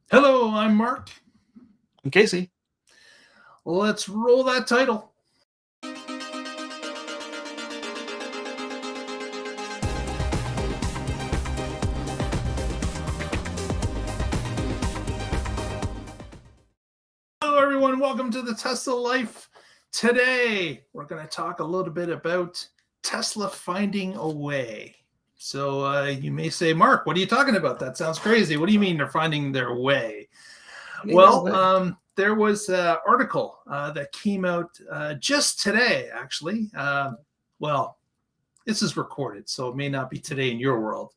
Hello, I'm Mark. I'm Casey. Let's roll that title. Hello, everyone. Welcome to the Tesla Life. Today, we're going to talk a little bit about Tesla finding a way. So you may say, Mark, what are you talking about? That sounds crazy. What do you mean they're finding their way? There was an article that came out just today, actually. This is recorded, so it may not be today in your world,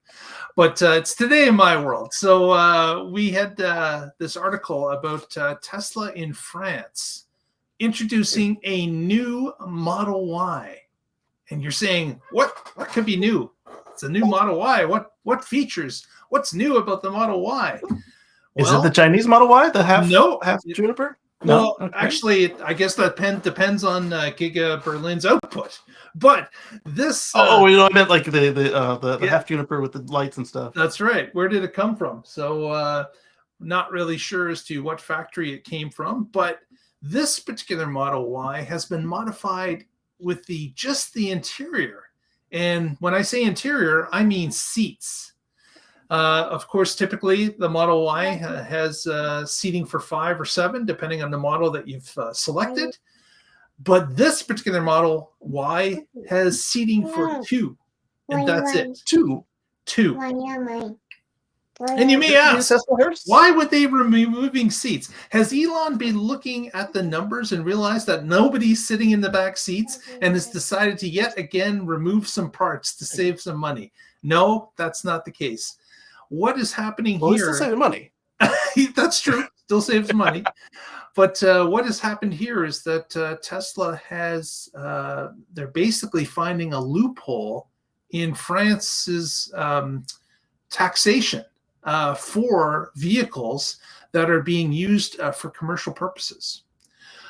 but it's today in my world. So we had this article about Tesla in France introducing a new Model Y. And you're saying, what could be new? It's a new Model Y. What features? What's new about the Model Y? Is it the Chinese Model Y? The half Juniper? Well, okay. Actually, I guess that depends on Giga Berlin's output. But this... I meant like the half Juniper with the lights and stuff. That's right. Where did it come from? So not really sure as to what factory it came from. But this particular Model Y has been modified with just the interior. And when I say interior, I mean seats. Of course, typically the Model Y has seating for 5 or 7, depending on the model that you've selected. But this particular Model Y has seating for 2, and that's it. Two. And you may ask, why would they be removing seats? Has Elon been looking at the numbers and realized that nobody's sitting in the back seats and has decided to yet again remove some parts to save some money? No, that's not the case. What is happening here? He's still saving money. That's true. Still saves money. But what has happened here is that Tesla has, they're basically finding a loophole in France's taxation for vehicles that are being used for commercial purposes.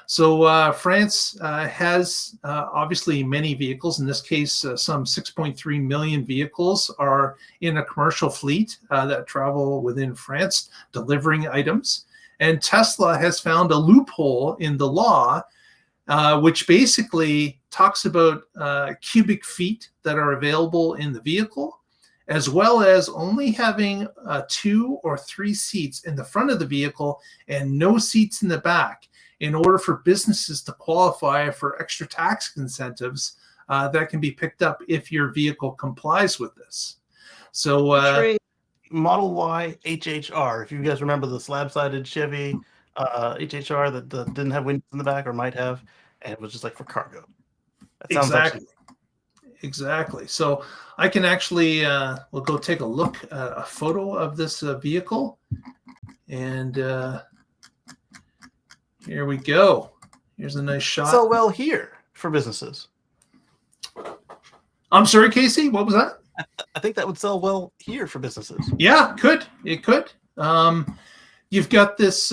So France has obviously many vehicles. In this case, some 6.3 million vehicles are in a commercial fleet that travel within France, delivering items. And Tesla has found a loophole in the law, which basically talks about cubic feet that are available in the vehicle, as well as only having 2 or 3 seats in the front of the vehicle and no seats in the back, in order for businesses to qualify for extra tax incentives that can be picked up if your vehicle complies with this. So Model Y HHR, if you guys remember the slab-sided Chevy HHR that didn't have windows in the back or might have, and it was just like for cargo. That exactly. So I can actually, we'll go take a look at a photo of this vehicle. And here we go. Here's a nice shot. So well here for businesses. I'm sorry, Casey, what was that? I think that would sell well here for businesses. Yeah, it could. You've got this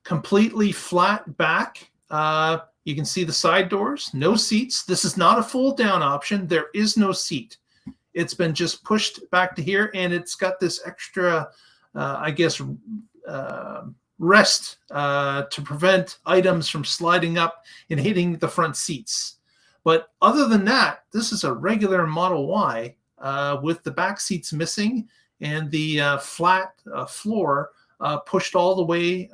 completely flat back. You can see the side doors, no seats. This is not a fold down option. There is no seat. It's been just pushed back to here, and it's got this extra, rest to prevent items from sliding up and hitting the front seats. But other than that, this is a regular Model Y with the back seats missing and the flat floor pushed all the way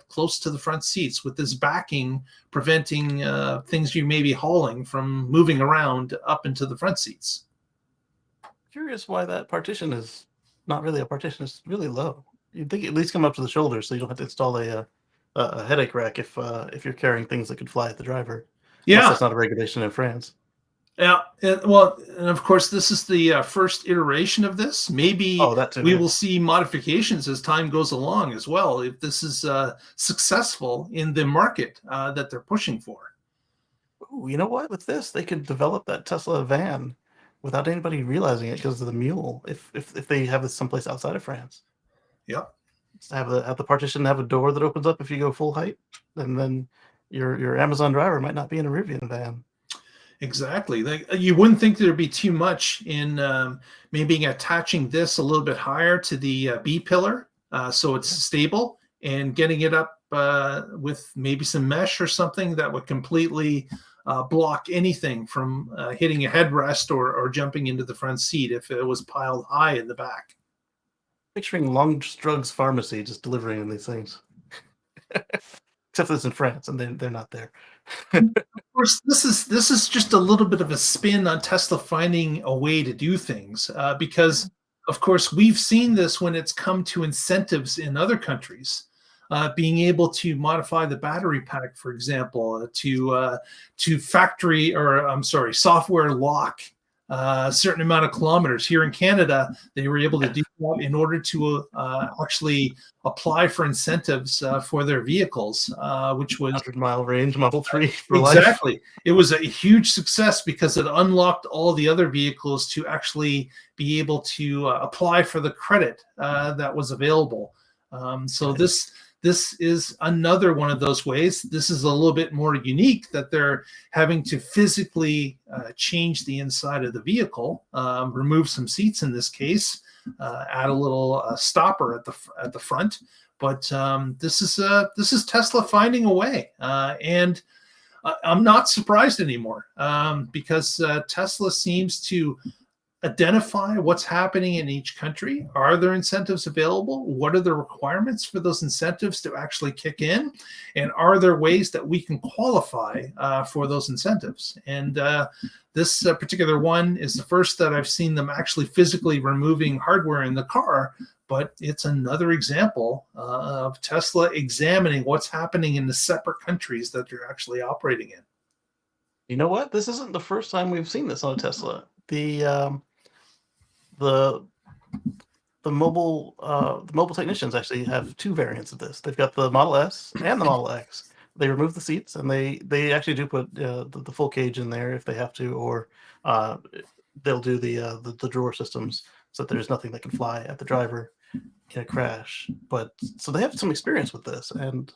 close to the front seats, with this backing preventing things you may be hauling from moving around up into the front seats. Curious why that partition is not really a partition. It's really low. You'd think at least come up to the shoulders so you don't have to install a headache rack if you're carrying things that could fly at the driver. Yeah. Unless that's not a regulation in France. Yeah, well, and of course, this is the first iteration of this. Maybe we will see modifications as time goes along as well, if this is successful in the market that they're pushing for. Ooh, you know what? With this, they could develop that Tesla van without anybody realizing it because of the mule, if they have this someplace outside of France. Yeah. Have the partition have a door that opens up if you go full height, and then your Amazon driver might not be in a Rivian van. Exactly. You wouldn't think there'd be too much in maybe attaching this a little bit higher to the B pillar so it's Yeah. stable, and getting it up with maybe some mesh or something that would completely block anything from hitting a headrest or jumping into the front seat if it was piled high in the back. Picturing Long Strug's pharmacy just delivering these things. Except for this in France, and they're not there. Of course, this is just a little bit of a spin on Tesla finding a way to do things, because, of course, we've seen this when it's come to incentives in other countries. Being able to modify the battery pack, for example, to factory, or I'm sorry, software lock a certain amount of kilometers. Here in Canada, they were able to do that in order to actually apply for incentives for their vehicles, which was 100-mile range Model 3 for life. exactly. It was a huge success because it unlocked all the other vehicles to actually be able to apply for the credit that was available. So Right. this is another one of those ways. This is a little bit more unique that they're having to physically change the inside of the vehicle, remove some seats in this case, add a little stopper at the front. But this is Tesla finding a way, and I'm not surprised anymore, because Tesla seems to identify what's happening in each country. Are there incentives available? What are the requirements for those incentives to actually kick in? And are there ways that we can qualify for those incentives? And this particular one is the first that I've seen them actually physically removing hardware in the car, but it's another example of Tesla examining what's happening in the separate countries that they're actually operating in. You know what? This isn't the first time we've seen this on a Tesla. The mobile technicians actually have two variants of this. They've got the Model S and the Model X. They remove the seats, and they actually do put the full cage in there if they have to, or uh, they'll do the drawer systems so that there's nothing that can fly at the driver in a crash. But so they have some experience with this, and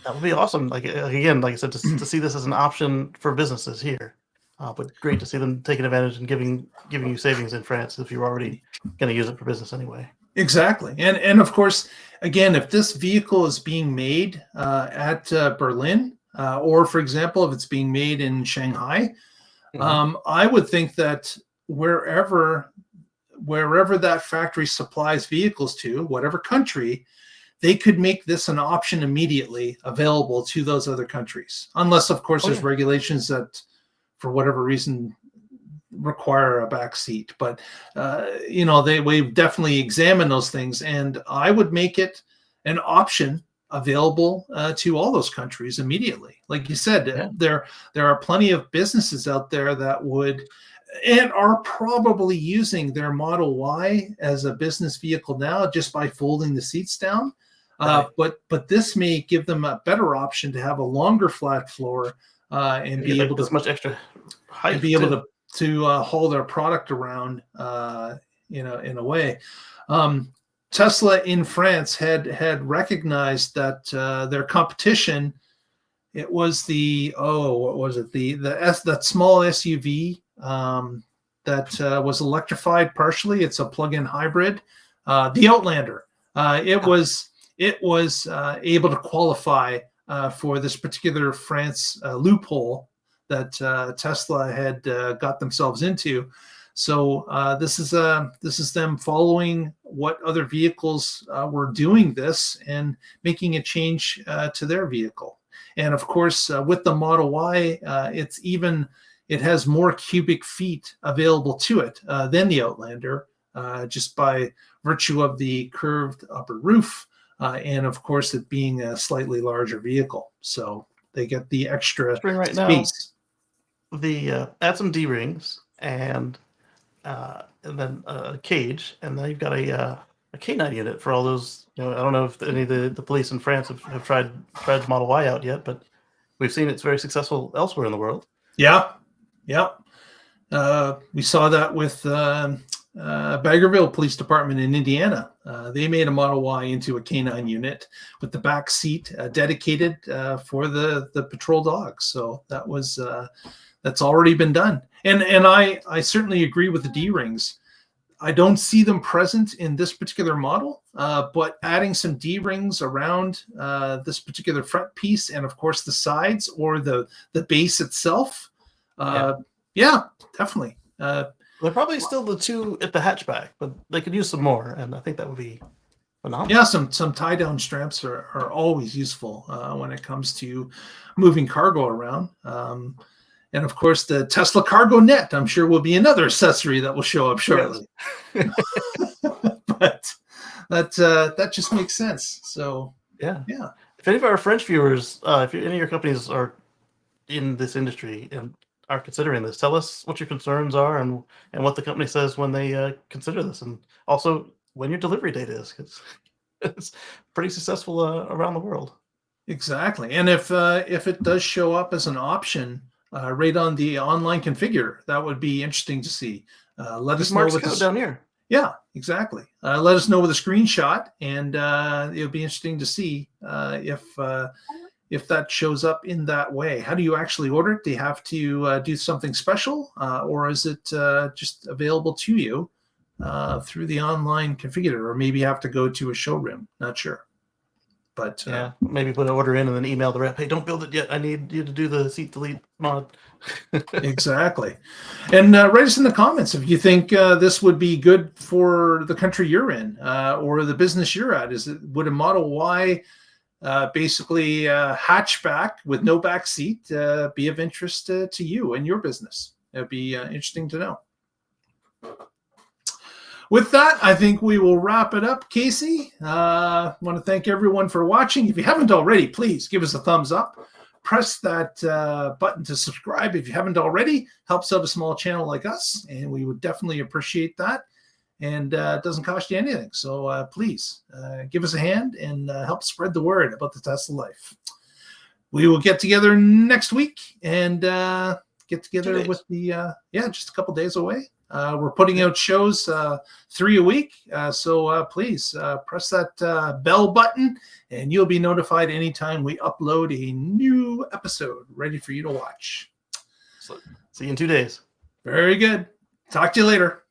that would be awesome. Like again, like I said, to see this as an option for businesses here. But great to see them taking advantage and giving you savings in France if you're already going to use it for business anyway. Exactly, and of course, again, if this vehicle is being made at Berlin, or for example, if it's being made in Shanghai, Mhm. I would think that wherever that factory supplies vehicles to, whatever country, they could make this an option immediately available to those other countries, unless, of course, Oh there's yeah, regulations that, for whatever reason, require a back seat. But we definitely examine those things, and I would make it an option available to all those countries immediately. Like you said, yeah. there are plenty of businesses out there that would and are probably using their Model Y as a business vehicle now just by folding the seats down. Right. But this may give them a better option to have a longer flat floor, and You get be like able this to much extra and height be able too. to haul their product around, in a way. Um, Tesla in France had recognized that their competition. It was what was it, that small SUV that was electrified partially. It's a plug-in hybrid, the Outlander. Ah, It was able to qualify for this particular France loophole that Tesla had got themselves into. So this is them following what other vehicles were doing this and making a change to their vehicle. And of course, with the Model Y, it has more cubic feet available to it than the Outlander, just by virtue of the curved upper roof, and of course it being a slightly larger vehicle. So they get the extra picturing right now space. the add some D rings and then a cage, and then you've got a canine unit for all those. I don't know if any of the police in France have tried the Model Y out yet, but we've seen it's very successful elsewhere in the world. Yeah, yeah. We saw that with Baggerville Police Department in Indiana. They made a Model Y into a canine unit with the back seat dedicated for the patrol dogs. So that's already been done. And I certainly agree with the D rings. I don't see them present in this particular model, but adding some D-rings around this particular front piece, and of course the sides or the base itself. Yeah, definitely. They're probably still the two at the hatchback, but they could use some more, and I think that would be phenomenal. Yeah, some tie-down straps are always useful when it comes to moving cargo around. And of course, the Tesla cargo net, I'm sure, will be another accessory that will show up shortly. Yes. But that just makes sense. So yeah. Yeah. If any of our French viewers, if any of your companies are in this industry and are considering this, tell us what your concerns are and what the company says when they consider this, and also when your delivery date is, because it's pretty successful around the world. Exactly. And if it does show up as an option right on the online configure, that would be interesting to see. Let us know with down here. Yeah, exactly. Let us know with a screenshot, and it'll be interesting to see if that shows up in that way. How do you actually order it? Do you have to do something special, or is it just available to you through the online configurator, or maybe you have to go to a showroom? Not sure. But yeah, maybe put an order in and then email the rep, hey, don't build it yet. I need you to do the seat delete mod. Exactly. And write us in the comments if you think this would be good for the country you're in or the business you're at. Would a Model Y basically hatchback with no back seat be of interest to you and your business? It'd be interesting to know. With that, I think we will wrap it up, Casey. I want to thank everyone for watching. If you haven't already, please give us a thumbs up. Press that button to subscribe if you haven't already. Helps out a small channel like us, and we would definitely appreciate that. And it doesn't cost you anything. So please give us a hand and help spread the word about the Tesla life. We will get together next week and get together with the, just a couple days away. We're putting out shows 3 a week. So please press that bell button and you'll be notified anytime we upload a new episode ready for you to watch. So, see you in 2 days. Very good. Talk to you later.